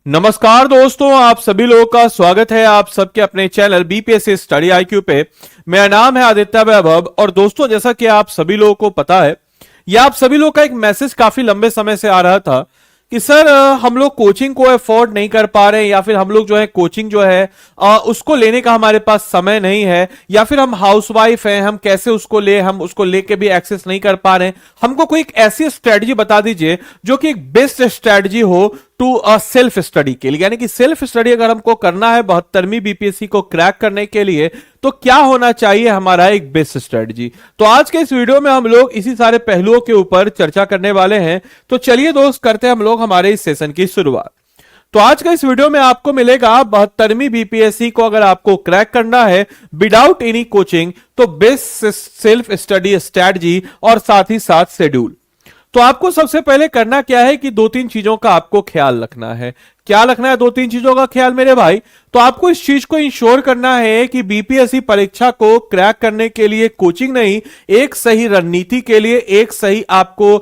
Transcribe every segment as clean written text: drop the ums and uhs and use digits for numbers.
नमस्कार दोस्तों, आप सभी लोगों का स्वागत है आप सबके अपने चैनल बीपीएससी स्टडी आईक्यू पे। मेरा नाम है आदित्य वैभव और दोस्तों, जैसा कि आप सभी लोगों को पता है, या आप सभी लोगों का एक मैसेज काफी लंबे समय से आ रहा था कि सर हम लोग कोचिंग को अफोर्ड नहीं कर पा रहे हैं, या फिर हम लोग जो है कोचिंग जो है उसको लेने का हमारे पास समय नहीं है, या फिर हम हाउसवाइफ हैं, हम कैसे उसको ले, हम उसको लेके भी एक्सेस नहीं कर पा रहे हैं। हमको कोई एक ऐसी स्ट्रेटजी बता दीजिए जो कि एक बेस्ट स्ट्रेटजी हो टू सेल्फ स्टडी के लिए, यानी कि सेल्फ स्टडी अगर हमको करना है 72वीं बीपीएससी को क्रैक करने के लिए, तो क्या होना चाहिए हमारा एक बेस्ट स्ट्रेटजी। तो आज के इस वीडियो में हम लोग इसी सारे पहलुओं के ऊपर चर्चा करने वाले हैं। तो चलिए दोस्त, करते हैं हम लोग हमारे इस सेशन की शुरुआत। तो आज का इस वीडियो में आपको मिलेगा 72वीं बीपीएससी को अगर आपको क्रैक करना है विदाउट एनी कोचिंग, तो बेस्ट सेल्फ स्टडी स्ट्रेटजी और साथ ही साथ शेड्यूल। तो आपको सबसे पहले करना क्या है कि दो तीन चीजों का आपको ख्याल रखना है। क्या रखना है दो तीन चीजों का ख्याल मेरे भाई? तो आपको इस चीज को इंश्योर करना है कि बीपीएससी परीक्षा को क्रैक करने के लिए कोचिंग नहीं, एक सही रणनीति के लिए एक सही आपको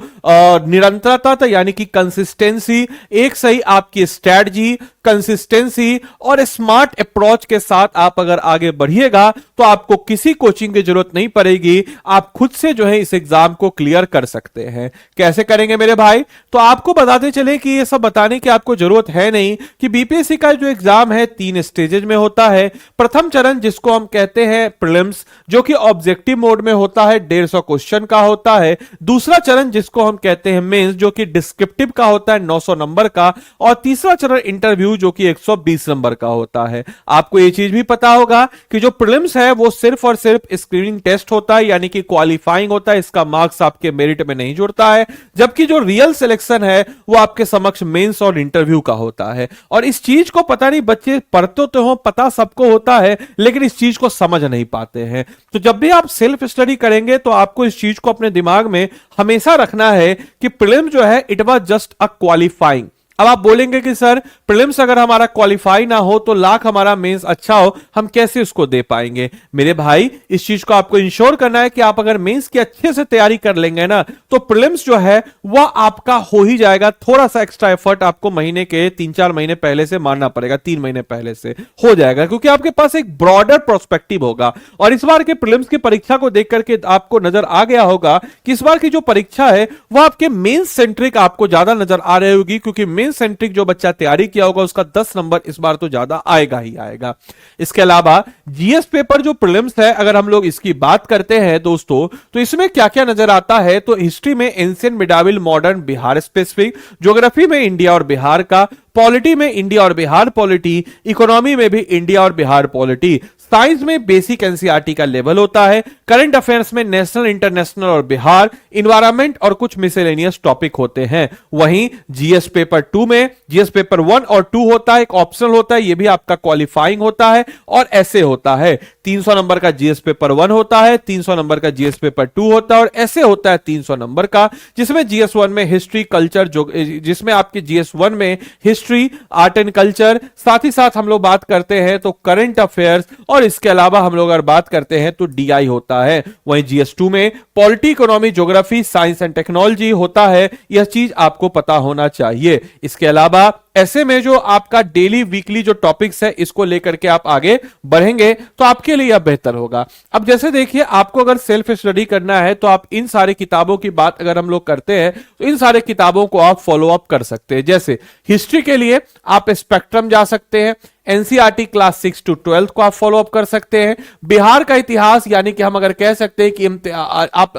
निरंतरता यानी कि कंसिस्टेंसी, एक सही आपकी स्ट्रेटजी, कंसिस्टेंसी और स्मार्ट अप्रोच के साथ आप अगर आगे बढ़िएगा तो आपको किसी कोचिंग की जरूरत नहीं पड़ेगी। आप खुद से जो है इस एग्जाम को क्लियर कर सकते हैं। कैसे करेंगे मेरे भाई? तो आपको बताते चले कि ये सब बताने की आपको जरूरत है नहीं कि बीपीएससी का जो एग्जाम है 3 स्टेजेज में होता है। प्रथम चरण जिसको हम कहते हैं प्रीलिम्स, जो कि ऑब्जेक्टिव मोड में होता है, 150 क्वेश्चन का होता है। दूसरा चरण जिसको हम कहते हैं मेंस, जो कि डिस्क्रिप्टिव का होता है 900 नंबर का। और तीसरा चरण इंटरव्यू, जो कि 120 नंबर का होता है। आपको यह चीज भी पता होगा कि जो प्रीलिम्स है वो सिर्फ और सिर्फ स्क्रीनिंग टेस्ट होता है, यानी कि क्वालिफाइंग होता है, इसका मार्क्स आपके मेरिट में नहीं जुड़ता है। जबकि जो रियल सिलेक्शन है वो आपके समक्ष मेंस और इंटरव्यू का होता है। और इस चीज को पता नहीं, बच्चे पढ़ते तो हो, पता सबको होता है, लेकिन इस चीज को समझ नहीं पाते हैं। तो जब भी आप सेल्फ स्टडी करेंगे तो आपको इस चीज को अपने दिमाग में हमेशा रखना है कि प्रीलिम जो है it was just a qualifying. अब आप बोलेंगे कि सर प्रीलिम्स अगर हमारा क्वालिफाई ना हो तो लाख हमारा मेंस अच्छा हो, हम कैसे उसको दे पाएंगे? मेरे भाई, इस चीज को आपको इंश्योर करना है कि आप अगर मेंस की अच्छे से तैयारी कर लेंगे ना, तो प्रीलिम्स जो है वह आपका हो ही जाएगा। थोड़ा सा एक्स्ट्रा एफर्ट आपको महीने के 3-4 महीने पहले से मारना पड़ेगा, 3 महीने पहले से हो जाएगा, क्योंकि आपके पास एक ब्रॉडर प्रोस्पेक्टिव होगा। और इस बार के प्रीलिम्स की परीक्षा को देख करके आपको नजर आ गया होगा कि इस बार की जो परीक्षा है वह आपके मेंस सेंट्रिक आपको ज्यादा नजर आ रही होगी, क्योंकि सेंट्रिक जो बच्चा तैयारी किया होगा उसका 10 नंबर इस बार तो ज्यादा आएगा ही आएगा। इसके अलावा जीएस पेपर जो प्रीलिम्स है, अगर हम लोग इसकी बात करते हैं दोस्तों, तो इसमें क्या क्या नजर आता है? तो हिस्ट्री में ancient, medieval, modern, Bihar specific, geography में इंडिया और बिहार का, पॉलिटी में इंडिया और बिहार पॉलिटी, इकोनॉमी में भी इंडिया और बिहार पॉलिटी, साइंस में बेसिक एनसीईआरटी का लेवल होता है, करंट अफेयर्स में नेशनल, इंटरनेशनल और बिहार, इन्वायरमेंट और कुछ मिसेलेनियस टॉपिक होते हैं। वहीं जीएस पेपर 2 में जीएस पेपर 1 और 2 होता है, एक ऑप्शनल होता है, यह भी आपका क्वालिफाइंग होता है, और ऐसे होता है 300 नंबर का जीएस पेपर 1 होता है, 300 नंबर का जीएस पेपर 2 होता है, और ऐसे होता है 300 नंबर का, जिसमें जीएस 1 में हिस्ट्री, कल्चर, जिसमें आपके जीएस 1 में हिस्ट्री, आर्ट एंड कल्चर, साथ ही साथ हम लोग बात करते हैं तो करंट अफेयर्स, और इसके अलावा हम लोग अगर बात करते हैं तो डीआई होता है। वहीं जीएस 2 में polity, economy, geography, science and technology होता है। यह चीज आपको पता होना चाहिए। इसके अलावा ऐसे में जो आपका डेली वीकली जो टॉपिक्स है, इसको लेकर के आप आगे बढ़ेंगे तो आपके लिए यह बेहतर होगा। अब जैसे देखिए, आपको अगर सेल्फ स्टडी करना है तो आप इन सारे किताबों की बात अगर हम लोग करते हैं तो इन सारे किताबों को आप फॉलो अप कर सकते हैं। जैसे हिस्ट्री के लिए आप स्पेक्ट्रम जा सकते हैं, एनसीईआरटी क्लास 6 to 12 को आप फॉलो अप कर सकते हैं। बिहार का इतिहास, यानी कि हम अगर कह सकते हैं कि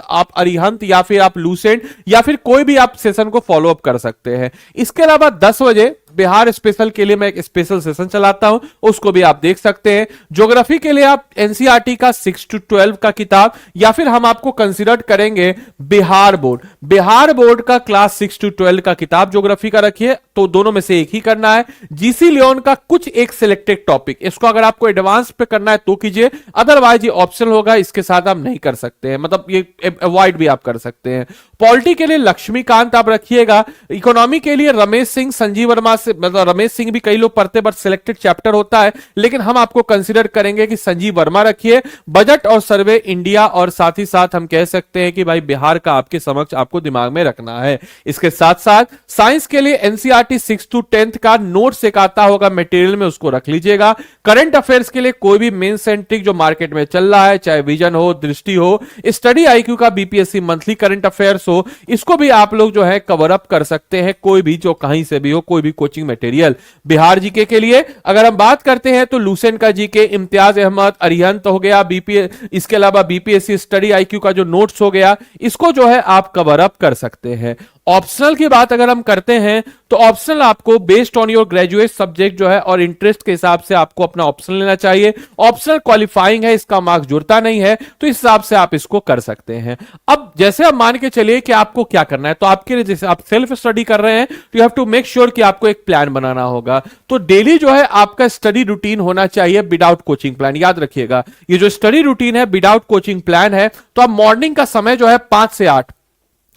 आप अरिहंत या फिर आप लूसेंट या फिर कोई भी आप सेशन को फॉलो अप कर सकते हैं। इसके अलावा 10 बजे बिहार स्पेशल के लिए मैं एक स्पेशल सेशन चलाता हूं, उसको भी आप देख सकते हैं। ज्योग्राफी के लिए आप एनसीईआरटी का 6 to 12 का किताब, या फिर हम आपको कंसीडर करेंगे बिहार बोर्ड का क्लास 6 to 12 का किताब ज्योग्राफी का रखिए, तो दोनों में से एक ही करना है। जीसी लियोन का कुछ एक सिलेक्टेड टॉपिक, इसको अगर आपको एडवांस पे करना है तो कीजिए, अदरवाइज ये ऑप्शनल होगा, इसके साथ आप नहीं कर सकते हैं, मतलब ये अवॉइड भी आप कर सकते हैं। पॉलिटी के लिए लक्ष्मीकांत आप रखिएगा। इकोनॉमी के लिए रमेश सिंह, संजीव वर्मा मतलब रमेश सिंह भी कई लोग पढ़ते, बट सिलेक्टेड चैप्टर होता है, लेकिन हम आपको कंसीडर करेंगे कि संजीव वर्मा रखिए, बजट और सर्वे इंडिया, और साथ ही साथ हम कह सकते हैं कि भाई बिहार का आपके समक्ष आपको दिमाग में रखना है। इसके साथ साथ साइंस के लिए एनसीईआरटी 6 to 10th का नोट्स एक आता होगा मटेरियल में, उसको रख लीजिएगा। करंट अफेयर्स के लिए कोई भी मेन सेंट्रिक जो मार्केट में चल रहा है, चाहे विजन हो, दृष्टि हो, स्टडी आईक्यू का बीपीएससी मंथली करंट अफेयर्स हो, इसको भी आप लोग जो है कवर अप कर सकते हैं, कोई भी जो कहीं से भी हो, कोई भी कोचिंग मटेरियल। बिहार जीके के लिए अगर हम बात करते हैं तो लूसेंट का जीके, इम्तियाज अहमद, अरिहंत हो गया, इसके अलावा बीपीएससी स्टडी आईक्यू का जो नोट्स हो गया, इसको जो है आप कवर अप कर सकते हैं। ऑप्शनल की बात अगर हम करते हैं तो ऑप्शनल आपको based on your graduate subject जो है और इंटरेस्ट के हिसाब से आपको अपना ऑप्शनल लेना चाहिए। ऑप्शनल क्वालिफाइंग है, इसका मार्क्स जुड़ता नहीं है, तो इस हिसाब से आप इसको कर सकते हैं। अब जैसे आप मान के चलिए कि आपको क्या करना है, तो आपके लिए जैसे आप सेल्फ स्टडी कर रहे हैं तो you have to make sure कि आपको एक प्लान बनाना होगा। तो डेली जो है आपका स्टडी रूटीन होना चाहिए विदाउट कोचिंग प्लान। याद रखिएगा, ये जो स्टडी रूटीन है विदाउट कोचिंग प्लान है, तो आप मॉर्निंग का समय जो है 5 से 8,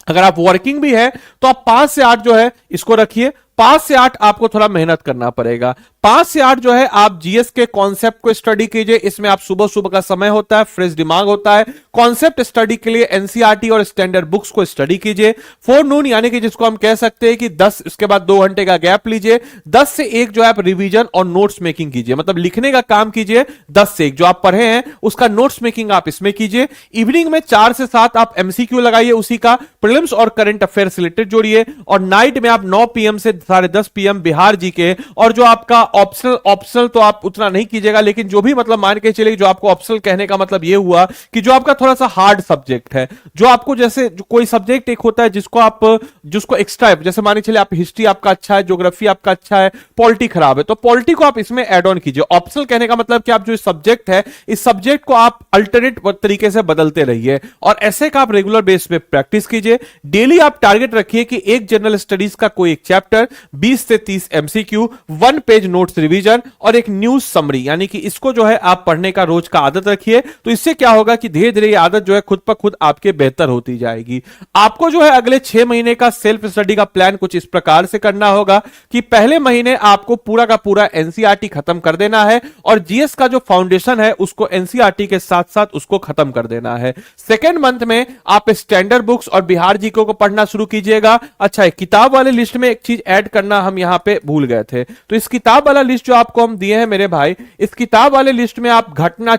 अगर आप वर्किंग भी है तो आप 5 से 8 जो है इसको रखिए। 5 से 8 आपको थोड़ा मेहनत करना पड़ेगा। 5 से 8 जो है आप जीएस के कॉन्सेप्ट को स्टडी कीजिए। इसमें आप सुबह सुबह का समय होता है, फ्रेश दिमाग होता है। कॉन्सेप्ट स्टडी के लिए एनसीईआरटी और स्टैंडर्ड बुक्स को स्टडी कीजिए। 4 नून यानी कि जिसको हम कह सकते हैं कि 10, इसके बाद 2 घंटे का गैप लीजिए। 10 से 1 जो है आप रिवीजन और नोट्स मेकिंग कीजिए, मतलब लिखने का काम कीजिए। 10 से 1 जो आप पढ़े हैं उसका नोट्स मेकिंग आप इसमें कीजिए। इवनिंग में 4 से 7 आप एमसीक्यू लगाइए, उसी का प्रीलिम्स और करंट अफेयर रिलेटेड जोड़िए। और नाइट में आप 9 पीएम से 10:30 पीएम बिहार जीके, और जो आपका ऑप्शनल तो आप उतना नहीं कीजिएगा, लेकिन जो भी मतलब मान के चलिए जो आपको ऑप्शनल कहने का मतलब ये हुआ कि जो आपका थोड़ा सा हार्ड सब्जेक्ट है, जो आपको जैसे जो कोई सब्जेक्ट एक होता है जिसको एक्स्ट्रा, जैसे मान के चलिए आप हिस्ट्री आपका अच्छा है, ज्योग्राफी आपका अच्छा है, पॉलिटी खराब है, तो पॉलिटी को आप इसमें एड ऑन कीजिए। ऑप्शनल कहने का मतलब कि आप जो सब्जेक्ट है, इस सब्जेक्ट को आप अल्टरनेट तरीके से बदलते रहिए, और ऐसे का आप रेगुलर बेस पे प्रैक्टिस कीजिए। डेली आप टारगेट रखिए कि एक जनरल स्टडीज का कोई एक चैप्टर, 20 से 30 एमसीक्यू, 1 पेज नोट्स रिवीजन और एक न्यूज समरी, यानी कि इसको जो है आप पढ़ने का रोज का आदत रखिए। तो इससे क्या होगा कि धीरे धीरे ये आदत जो है खुद पर खुद आपके बेहतर होती जाएगी। आपको जो है अगले 6 महीने का सेल्फ स्टडी का प्लान कुछ इस प्रकार से करना होगा कि पहले महीने आपको पूरा का पूरा एनसीईआरटी खत्म कर देना है, और जीएस का जो फाउंडेशन है उसको एनसीईआरटी के साथ साथ उसको खत्म कर देना है। सेकेंड मंथ में आप स्टैंडर्ड बुक्स और बिहार जीके को पढ़ना शुरू कीजिएगा। अच्छा, एक किताब वाले लिस्ट में एक चीज ऐड करना हम यहां पे भूल गए थे, तो इस किताब वाला लिस्ट जो आपको हम दिए हैं मेरे भाई, इस किताब वाले लिस्ट में आप घटना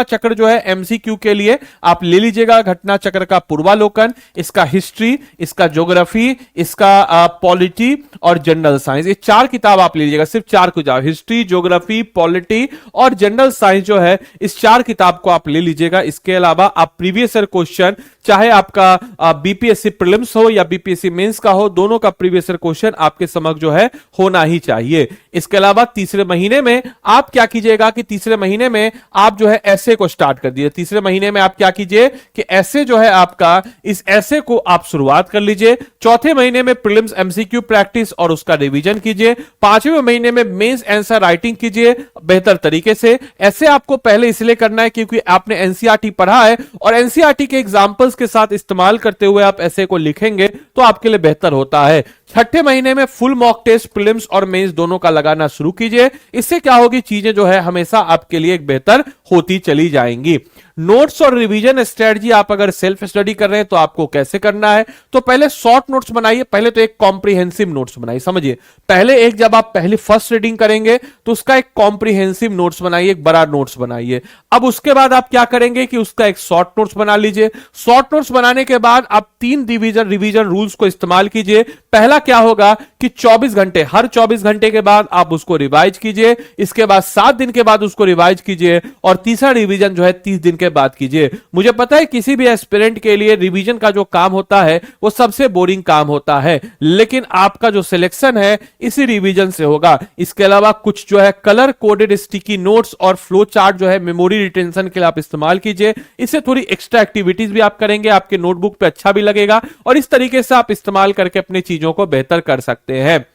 चक्र जो है एमसीक्यू के लिए आप ले लीजिएगा। घटना चक्र का पूर्वालोकन, इसका हिस्ट्री, इसका ज्योग्राफी, इसका पॉलिटी और जनरल साइंस, ये 4 किताब आप ले लीजिएगा। सिर्फ 4 किताब, हिस्ट्री, ज्योग्राफी, पॉलिटी और जनरल साइंस जो है, इस 4 किताब को आप ले लीजिएगा। इसके अलावा आप प्रीवियस ईयर क्वेश्चन, चाहे आपका बीपीएससी प्रीलिम्स हो या बीपीएससी मेंस का हो, दोनों का प्रीवियस ईयर क्वेश्चन आपके समक्ष जो है होना ही चाहिए। इसके अलावा तीसरे महीने में आप क्या कीजिएगा कि तीसरे महीने में आप जो है ऐसे को स्टार्ट कर दीजिए। तीसरे महीने में आप क्या कीजिए कि ऐसे जो है आपका, इस ऐसे को आप शुरुआत कर लीजिए। चौथे महीने में प्रीलिम्स एमसीक्यू प्रैक्टिस और उसका रिवीजन कीजिए। 5वें महीने में मेंस आंसर राइटिंग कीजिए बेहतर तरीके से। ऐसे आपको पहले इसलिए करना है क्योंकि आपने एनसीईआरटी पढ़ा है, और एनसीईआरटी के एग्जांपल्स के साथ इस्तेमाल करते हुए आप ऐसे को लिखेंगे तो आपके लिए बेहतर होता है। छठे महीने में फुल मॉक टेस्ट प्रीलिम्स और मेंस दोनों का लगाना शुरू कीजिए। इससे क्या होगी, चीजें जो है हमेशा आपके लिए एक बेहतर होती चली जाएंगी। नोट्स और रिवीजन स्ट्रेटजी आप अगर सेल्फ स्टडी कर रहे हैं तो आपको कैसे करना है, तो पहले शॉर्ट नोट्स बनाइए। पहले तो एक कॉम्प्रिहेंसिव नोट्स बनाइए। समझिए, पहले एक जब आप पहले फर्स्ट रीडिंग करेंगे तो उसका एक कॉम्प्रिहेंसिव नोट्स बनाइए, एक बड़ा नोट्स बनाइए। अब उसके बाद आप क्या करेंगे कि उसका एक शॉर्ट नोट्स बना लीजिए। शॉर्ट नोट्स बनाने के बाद आप 3 रिवीजन रूल्स को इस्तेमाल कीजिए। पहला क्या होगा कि 24 घंटे, हर 24 घंटे के बाद आप उसको रिवाइज कीजिए। इसके बाद 7 दिन के बाद उसको रिवाइज कीजिए, और तीसरा रिवीजन जो है 30 दिन के बाद कीजिए। मुझे पता है किसी भी एस्पिरेंट के लिए रिवीजन का जो काम होता है वो सबसे बोरिंग काम होता है, लेकिन आपका जो सिलेक्शन है इसी रिवीजन से होगा। इसके अलावा कुछ जो है कलर कोडेड स्टिकी नोट्स और फ्लो चार्ट जो है मेमोरी रिटेंशन के लिए आप इस्तेमाल कीजिए। इससे थोड़ी एक्स्ट्रा एक्टिविटीज भी आप करेंगे, आपके नोटबुक पे अच्छा भी लगेगा, और इस तरीके से आप इस्तेमाल करके अपनी चीजों को बेहतर कर सकते हैं।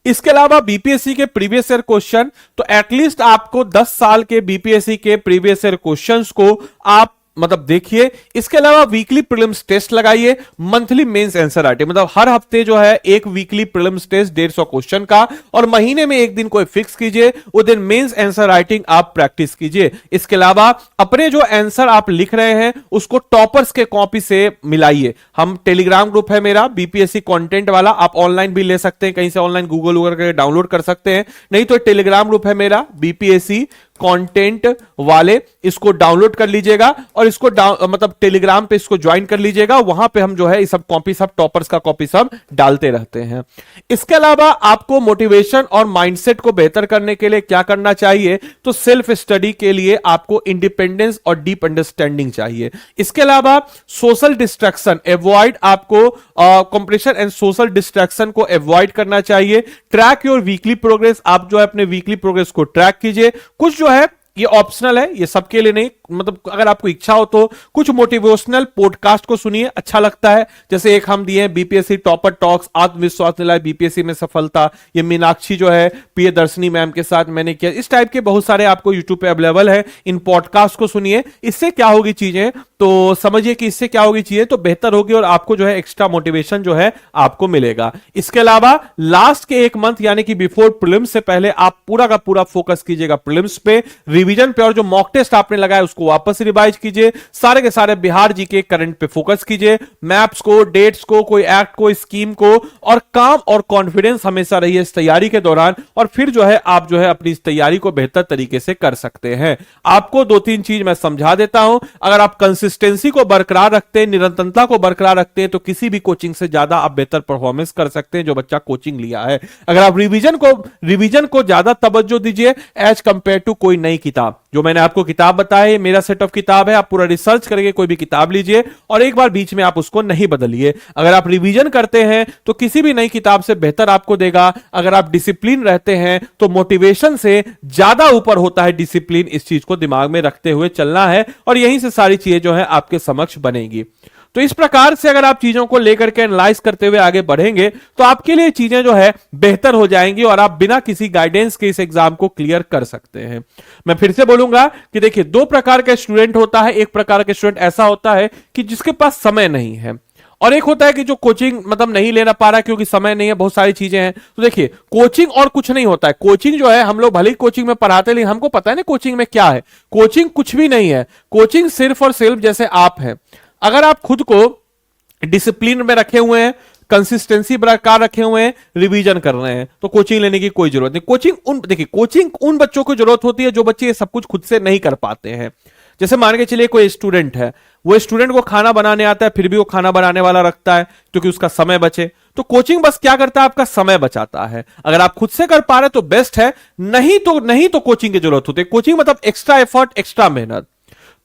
इसके अलावा बीपीएससी के प्रीवियस ईयर क्वेश्चन, तो एटलीस्ट आपको 10 साल के बीपीएससी के प्रीवियस ईयर क्वेश्चंस को आप मतलब देखिए। इसके अलावा वीकली प्रीलिम्स टेस्ट लगाइए, मंथली मेंस एनसीईआरटी, मतलब हर हफ्ते जो है एक वीकली प्रीलिम्स टेस्ट 150 क्वेश्चन का, और महीने में एक दिन कोई फिक्स कीजिए, वो दिन मेंस आंसर राइटिंग आप प्रैक्टिस कीजिए। इसके अलावा अपने जो आंसर आप लिख रहे हैं उसको टॉपर्स के कॉपी से मिलाइए। हम टेलीग्राम ग्रुप है मेरा बीपीएससी कंटेंट वाला, आप ऑनलाइन भी ले सकते हैं, कहीं से ऑनलाइन गूगल वगैरह डाउनलोड कर सकते हैं, नहीं तो टेलीग्राम ग्रुप है मेरा बीपीएससी कंटेंट वाले, इसको डाउनलोड कर लीजिएगा और इसको मतलब टेलीग्राम पे इसको ज्वाइन कर लीजिएगा। वहां पे हम जो है सब कॉपी, सब टॉपर्स का कॉपी सब डालते रहते हैं। इसके अलावा आपको मोटिवेशन और माइंडसेट को बेहतर करने के लिए क्या करना चाहिए, तो सेल्फ स्टडी के लिए आपको इंडिपेंडेंस और डीप अंडरस्टैंडिंग चाहिए। इसके अलावा सोशल डिस्ट्रैक्शन अवॉइड, आपको कंपटीशन एंड सोशल डिस्ट्रैक्शन को अवॉइड करना चाहिए। ट्रैक योर वीकली प्रोग्रेस, आप जो है अपने वीकली प्रोग्रेस को ट्रैक कीजिए। कुछ जो है ये ऑप्शनल है, ये सबके लिए नहीं, मतलब अगर आपको इच्छा हो तो कुछ मोटिवेशनल पॉडकास्ट को सुनिए, अच्छा लगता है। जैसे एक हम दिए हैं बीपीएससी टॉपर टॉक्स, आत्मविश्वास दिलाए बीपीएससी में सफलता, ये मीनाक्षी जो है प्रियदर्शनी मैम के साथ मैंने किया। इस टाइप के बहुत सारे आपको यूट्यूब पे अवेलेबल है, इन पॉडकास्ट को सुनिए। इससे क्या होगी चीजें, तो समझिए कि इससे क्या होगी चीजें, तो बेहतर होगी और आपको जो है एक्स्ट्रा मोटिवेशन जो है आपको मिलेगा। इसके अलावा लास्ट के एक मंथ यानी कि बिफोर प्रीलिम्स से पहले आप पूरा का पूरा फोकस कीजिएगा प्रीलिम्स पे, रिवीजन पे, और जो मॉक टेस्ट आपने लगाया उसको वापस रिवाइज कीजिए। सारे के सारे बिहार जी के करंट पे फोकस कीजिए, मैप्स को, डेट्स को, कोई एक्ट को, स्कीम को, और काम और कॉन्फिडेंस हमेशा रहिए इस तैयारी के दौरान, और फिर जो है आप जो है अपनी इस तैयारी को बेहतर तरीके से कर सकते हैं। आपको 2-3 चीज मैं समझा देता हूं। अगर आप कंसिस्टेंसी को बरकरार रखते हैं, निरंतरता को बरकरार रखते हैं, तो किसी भी कोचिंग से ज्यादा आप बेहतर परफॉर्मेंस कर सकते हैं जो बच्चा कोचिंग लिया है। अगर आप रिवीजन को ज्यादा तवज्जो दीजिए एज कंपेयर टू कोई नई किताब, जो मैंने आपको किताब बताई मेरा सेट ऑफ किताब है, आप पूरा रिसर्च करके कोई भी किताब लीजिए और एक बार बीच में आप उसको नहीं बदलिए। अगर आप रिवीजन करते हैं तो किसी भी नई किताब से बेहतर आपको देगा। अगर आप डिसिप्लिन रहते हैं तो मोटिवेशन से ज्यादा ऊपर होता है डिसिप्लिन, इस चीज को दिमाग में रखते हुए चलना है और यहीं से सारी चीजें जो है आपके समक्ष बनेगी। तो इस प्रकार से अगर आप चीजों को लेकर के एनालाइज करते हुए आगे बढ़ेंगे तो आपके लिए चीजें जो है बेहतर हो जाएंगी और आप बिना किसी गाइडेंस के इस एग्जाम को क्लियर कर सकते हैं। मैं फिर से बोलूंगा कि देखिए 2 प्रकार का स्टूडेंट होता है। एक प्रकार का स्टूडेंट ऐसा होता है कि जिसके पास समय नहीं है, और एक होता है कि जो कोचिंग मतलब नहीं लेना पा रहा क्योंकि समय नहीं है, बहुत सारी चीजें हैं। तो देखिए कोचिंग और कुछ नहीं होता है। कोचिंग जो है हम लोग भले ही कोचिंग में पढ़ाते हैं लेकिन हमको पता है ना कोचिंग में क्या है। कोचिंग कुछ भी नहीं है। कोचिंग सिर्फ और सिर्फ जैसे आप हैं, अगर आप खुद को डिसिप्लिन में रखे हुए हैं, कंसिस्टेंसी बरकरार रखे हुए हैं, रिवीजन कर रहे हैं, तो कोचिंग लेने की कोई जरूरत नहीं। कोचिंग उन बच्चों को जरूरत होती है जो बच्चे ये सब कुछ खुद से नहीं कर पाते हैं। जैसे मान के चलिए कोई स्टूडेंट है, वो स्टूडेंट को खाना बनाने आता है फिर भी वो खाना बनाने वाला रखता है क्योंकि उसका समय बचे। तो कोचिंग बस क्या करता है, आपका समय बचाता है। अगर आप खुद से कर पा रहे तो बेस्ट है, नहीं तो कोचिंग की जरूरत होती है। कोचिंग मतलब एक्स्ट्रा एफर्ट, एक्स्ट्रा मेहनत,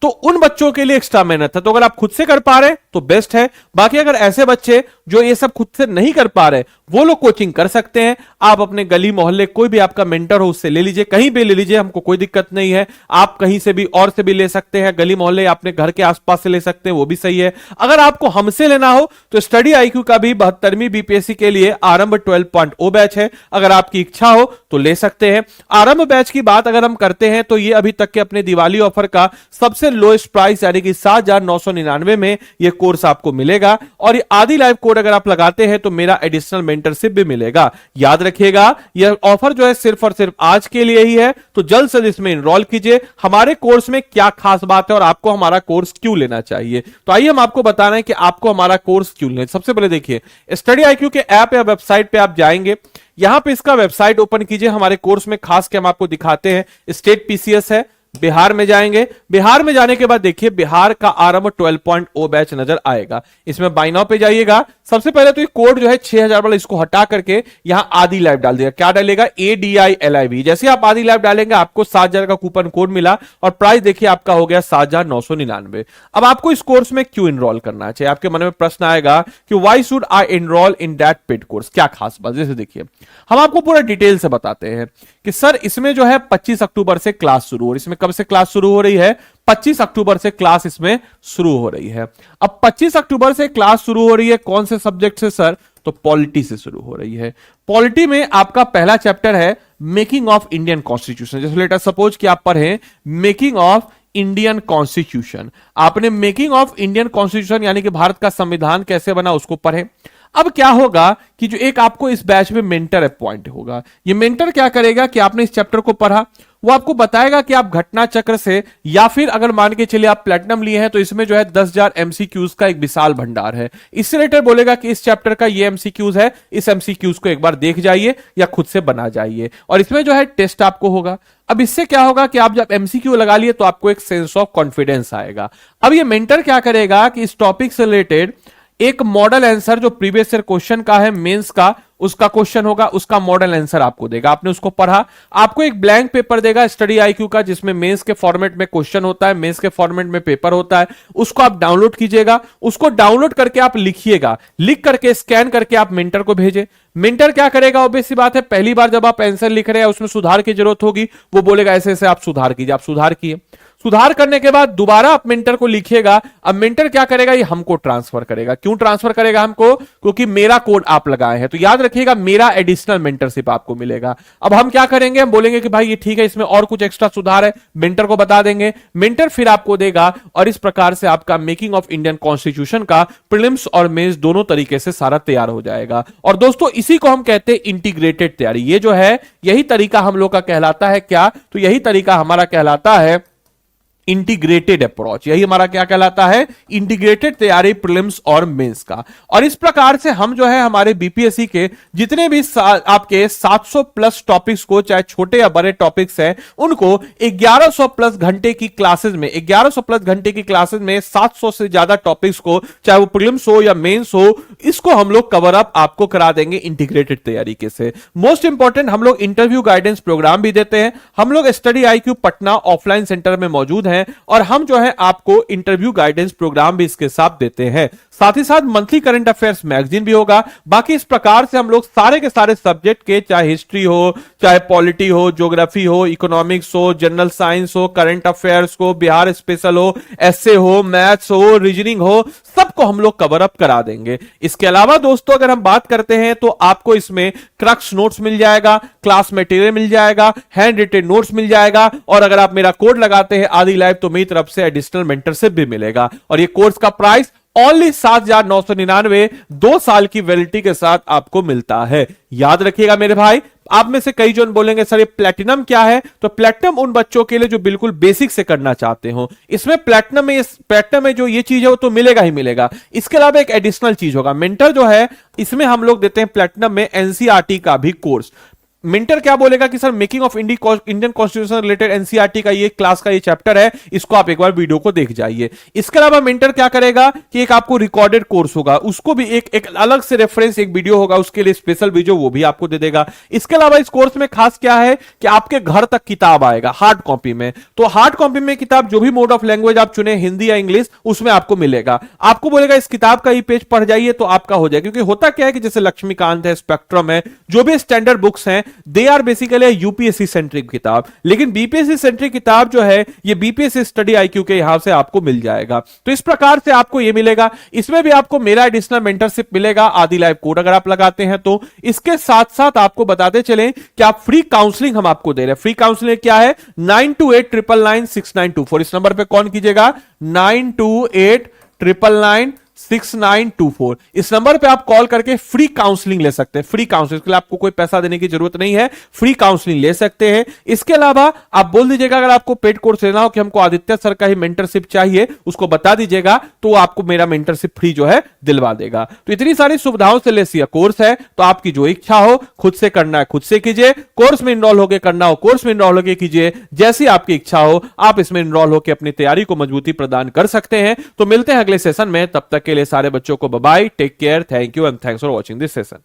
तो उन बच्चों के लिए एक्स्ट्रा मेहनत है। तो अगर आप खुद से कर पा रहे तो बेस्ट है। बाकी अगर ऐसे बच्चे जो ये सब खुद से नहीं कर पा रहे वो लोग कोचिंग कर सकते हैं। आप अपने गली मोहल्ले कोई भी आपका मेंटर हो उससे ले लीजिए, कहीं भी ले लीजिए, हमको कोई दिक्कत नहीं है। आप कहीं से भी और से भी ले सकते हैं, गली मोहल्ले अपने घर के आसपास से ले सकते हैं, वो भी सही है। अगर आपको हमसे लेना हो तो स्टडी आईक्यू का भी 72वीं बीपीएससी के लिए आरंभ 12.0 बैच है। अगर आपकी इच्छा हो तो ले सकते हैं। आरंभ बैच की बात अगर हम करते हैं तो ये अभी तक के अपने दिवाली ऑफर का सबसे लोएस्ट प्राइस यानी कि 7,999 में ये कोर्स आपको मिलेगा। और ये आदि लाइव कोड अगर आप लगाते हैं तो मेरा एडिशनल मेंटरशिप भी मिलेगा। याद रखिएगा यह ऑफर जो है सिर्फ और सिर्फ आज के लिए ही है, तो जल्द से इसमें एनरोल कीजिए। हमारे कोर्स में क्या खास बात है और आपको हमारा कोर्स क्यों लेना चाहिए, तो आइए हम आपको बता रहे हैं कि आपको हमारा कोर्स क्यों लेना। सबसे पहले देखिए स्टडी आईक्यू के ऐप या वेबसाइट पे आप जाएंगे, यहां पे इसका वेबसाइट ओपन कीजिए। हमारे कोर्स में खास के हम आपको दिखाते हैं स्टेट पीसीएस है, बिहार में जाएंगे। बिहार में जाने के बाद देखिए बिहार का आरंभ 12.0 बैच नजर आएगा। इसमें बाय नाउ पे जाइएगा। सबसे पहले तो ये कोड जो है 6000 वाला इसको हटा करके यहां आदि लाइव डाल देगा। क्या डालेगा, ADILIV। जैसे आप आदि लाइव डालेंगे आपको 7000 का कूपन कोड मिला और प्राइस देखिए आपका हो गया 7,999। अब आपको इस कोर्स में क्यों इनरोल करना चाहिए, आपके मन में प्रश्न आएगा कि why should I enrol in that paid course, क्या खास बात। जैसे देखिए हम आपको पूरा डिटेल से बताते हैं कि सर इसमें जो है 25 अक्टूबर से क्लास शुरू हो रही है। इसमें कब से क्लास शुरू हो रही है, 25 अक्टूबर से क्लास इसमें शुरू हो रही है। अब 25 अक्टूबर से क्लास शुरू हो रही है, कौन से सब्जेक्ट से सर, तो पॉलिटी से शुरू हो रही है। पॉलिटी में आपका पहला चैप्टर है मेकिंग ऑफ इंडियन कॉन्स्टिट्यूशन। जैसे लेट अस सपोज कि आप पढ़ें मेकिंग ऑफ इंडियन कॉन्स्टिट्यूशन। आपने मेकिंग ऑफ इंडियन कॉन्स्टिट्यूशन यानी कि भारत का संविधान कैसे बना उसको पढ़े। अब क्या होगा कि जो एक आपको इस बैच में मेंटर अपॉइंट होगा, ये मेंटर क्या करेगा कि आपने इस चैप्टर को पढ़ा, वो आपको बताएगा कि आप घटना चक्र से या फिर अगर मान के चलिए आप प्लेटिनम लिए हैं तो इसमें जो है 10,000 एमसीक्यूज का एक विशाल भंडार है। इससे रिलेटेड बोलेगा कि इस चैप्टर का ये एमसीक्यूज है, इस एमसीक्यूज को एक बार देख जाइए या खुद से बना जाइए, और इसमें जो है टेस्ट आपको होगा। अब इससे क्या होगा कि आप जब एमसीक्यू लगा लिए तो आपको एक सेंस ऑफ कॉन्फिडेंस आएगा। अब ये मेंटर क्या करेगा कि इस टॉपिक से रिलेटेड एक मॉडल आंसर जो प्रीवियस ईयर क्वेश्चन का है, मेंस का उसका क्वेश्चन होगा, उसका मॉडल आंसर आपको देगा। आपने उसको पढ़ा, आपको एक ब्लैंक पेपर देगा स्टडी आईक्यू का, जिसमें मेंस के फॉर्मेट में क्वेश्चन होता है, मेंस के फॉर्मेट में पेपर होता है। उसको आप डाउनलोड कीजिएगा, उसको डाउनलोड करके आप लिखिएगा, लिख करके स्कैन करके आप मेंटर को भेजे। मेंटर क्या करेगा, ऑब्वियस सी बात है, पहली बार जब आप आंसर लिख रहे हैं उसमें सुधार की जरूरत होगी, वो बोलेगा ऐसे ऐसे आप सुधार कीजिए, आप सुधार किए। सुधार करने के बाद दोबारा आप मेंटर को लिखिएगा। अब मेंटर क्या करेगा, ये हमको ट्रांसफर करेगा। क्यों ट्रांसफर करेगा हमको, क्योंकि मेरा कोड आप लगाए हैं, तो याद रखिएगा मेरा एडिशनल मेंटरशिप आपको मिलेगा। अब हम क्या करेंगे, हम बोलेंगे कि भाई ये ठीक है, इसमें और कुछ एक्स्ट्रा सुधार है, मेंटर को बता देंगे, मेंटर फिर आपको देगा, और इस प्रकार से आपका मेकिंग ऑफ इंडियन कॉन्स्टिट्यूशन का प्रीलिम्स और मेंस दोनों तरीके से सारा तैयार हो जाएगा। और दोस्तों इसी को हम कहते हैं इंटीग्रेटेड तैयारी। ये जो है यही तरीका हम लोग का कहलाता है क्या, तो यही तरीका हमारा कहलाता है इंटीग्रेटेड अप्रोच। यही हमारा क्या कहलाता है, इंटीग्रेटेड तैयारी प्रीलिम्स और मेंस का। और इस प्रकार से हम जो है हमारे बीपीएससी के जितने भी आपके 700 प्लस टॉपिक्स को, चाहे छोटे या बड़े टॉपिक्स हैं, उनको 1100 प्लस घंटे की क्लासेस में, 1100 प्लस घंटे की क्लासेस में 700 से ज्यादा टॉपिक्स को, चाहे वो प्रीलिम्स हो या मेंस हो, इसको हम लोग कवर अप आपको करा देंगे इंटीग्रेटेड तैयारी से। मोस्ट इंपॉर्टेंट, हम लोग इंटरव्यू गाइडेंस प्रोग्राम भी देते हैं। हम लोग study IQ Patna offline centre में मौजूद हैं, और हम जो है आपको इंटरव्यू गाइडेंस प्रोग्राम भी इसके साथ देते हैं। साथ ही साथ मंथली करंट अफेयर्स मैगजीन भी होगा। बाकी इस प्रकार से हम लोग सारे के सारे सब्जेक्ट के, चाहे हिस्ट्री हो, चाहे पॉलिटी हो, ज्योग्राफी हो, इकोनॉमिक्स हो, जनरल साइंस हो, करंट अफेयर्स हो, बिहार स्पेशल हो, एसए हो, मैथ्स हो, रीजनिंग हो, सबको हम लोग कवर अप करा देंगे। इसके अलावा दोस्तों अगर हम बात करते हैं तो आपको इसमें क्रक्स नोट्स मिल जाएगा, क्लास मटेरियल मिल जाएगा, हैंड रिटेन नोट्स मिल जाएगा, और अगर आप मेरा कोड लगाते हैं आदि लाइव तो मेरी तरफ से एडिशनल मेंटरशिप भी मिलेगा। और ये कोर्स का प्राइस ओनली 7,999 2 साल की वैलिडिटी के साथ आपको मिलता है। याद रखिएगा मेरे भाई, आप में से कई जन बोलेंगे सर ये प्लैटिनम क्या है, तो प्लैटिनम उन बच्चों के लिए जो बिल्कुल बेसिक से करना चाहते हो। इसमें प्लैटिनम में जो ये चीज है वो तो मिलेगा ही मिलेगा। इसके अलावा एक एडिशनल चीज होगा, मेंटर जो है इसमें हम लोग देते हैं प्लैटिनम में एनसीईआरटी का भी कोर्स। मेंटर क्या बोलेगा कि sir making of Indian constitution related NCERT का ये क्लास का ये चैप्टर है, इसको आप एक बार वीडियो को देख जाइए। इसके अलावा मेंटर क्या करेगा कि एक आपको रिकॉर्डेड कोर्स होगा, उसको भी एक अलग से रेफरेंस एक वीडियो होगा, उसके लिए स्पेशल वीडियो वो भी आपको दे देगा। इसके अलावा इस कोर्स में खास क्या है कि आपके घर तक किताब आएगा हार्ड कॉपी में। तो हार्ड कॉपी में किताब जो भी मोड ऑफ लैंग्वेज आप चुने, हिंदी या इंग्लिश, उसमें आपको मिलेगा। आपको बोलेगा इस किताब का ये पेज पढ़ जाइए तो आपका हो जाएगा। क्योंकि होता क्या है कि जैसे लक्ष्मीकांत है, स्पेक्ट्रम है, जो भी स्टैंडर्ड बुक्स हैं, they are basically UPSC centric किताब, लेकिन बीपीएससी सेंट्रिक किताब जो है ये बीपीएससी स्टडी आईक्यू के यहां से आपको मिल जाएगा। तो इस प्रकार से आपको ये मिलेगा। इसमें भी आपको मेरा एडिशनल मेंटरशिप मिलेगा आदि लाइव कोड अगर आप लगाते हैं तो। इसके साथ साथ आपको बताते चलें कि आप फ्री काउंसलिंग हम आपको दे रहे हैं। फ्री काउंसलिंग क्या है, 9289996924 इस नंबर पे कॉल कीजिएगा, 9289996924 इस नंबर पे आप कॉल करके फ्री काउंसलिंग ले सकते हैं। फ्री काउंसलिंग के लिए आपको कोई पैसा देने की जरूरत नहीं है, फ्री काउंसलिंग ले सकते हैं। इसके अलावा आप बोल दीजिएगा अगर आपको पेड कोर्स लेना हो कि हमको आदित्य सर का ही मेंटरशिप चाहिए, उसको बता दीजिएगा तो आपको मेरा मेंटरशिप फ्री जो है दिलवा देगा। तो इतनी सारी सुविधाओं से लेस यह कोर्स है। तो आपकी जो इच्छा हो, खुद से करना है खुद से कीजिए, कोर्स में इनरोल होकर करना हो कोर्स में इनरोल होकर कीजिए, जैसी आपकी इच्छा हो आप इसमें इनरोल होकर अपनी तैयारी को मजबूती प्रदान कर सकते हैं। तो मिलते हैं अगले सेशन में, तब तक के लिए सारे बच्चों को bye bye, take care, thank you and thanks for watching this session.